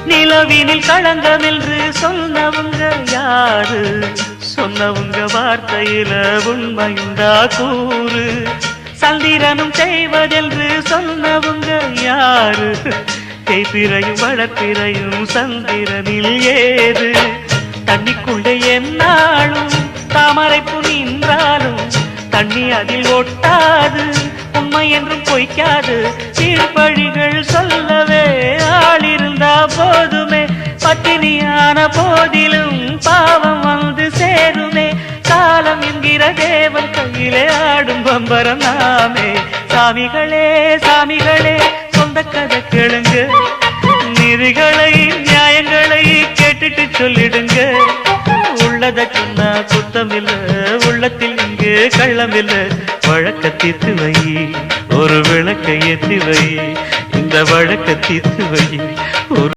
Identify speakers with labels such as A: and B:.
A: நிலவினில் களங்கம் என்று சொன்னவங்க யாரு? சொன்னவங்க வார்த்தையில உண்மையுண்டா கூறு? சந்திரனும் செய்வதென்று சொன்னவங்க யாரு? தேய்பிரையும் வளர்ப்பிரையும் சந்திரனில் ஏது? தண்ணிக்குள்ளே என்னாலும் தாமரைப்பு நின்றாலும் தண்ணி அதில் ஒட்டாது, உண்மை என்றும் பொய்க்காது. சீர்பழிகள் சொல்லவே ஆள் இருந்தா போதுமே, பட்டினியான போதிலும் பாவம் வந்து சேருமே. காலம் என்கிற தேவன் கையிலே ஆடும் பம்பரம் நாமே. சாமிகளே சாமிகளே சொந்த கதை கேளுங்க, நீதிகளை நியாயங்களை கேட்டுட்டு சொல்லிடுங்க. உள்ளத சொன்னா குத்தமில்ல, உள்ளத்தில் இங்கு கள்ளமில்ல. வழக்க தீர்த்து வை, ஒரு விளக்கை ஏற்றி வை, இந்த வழக்க தீர்த்து வை.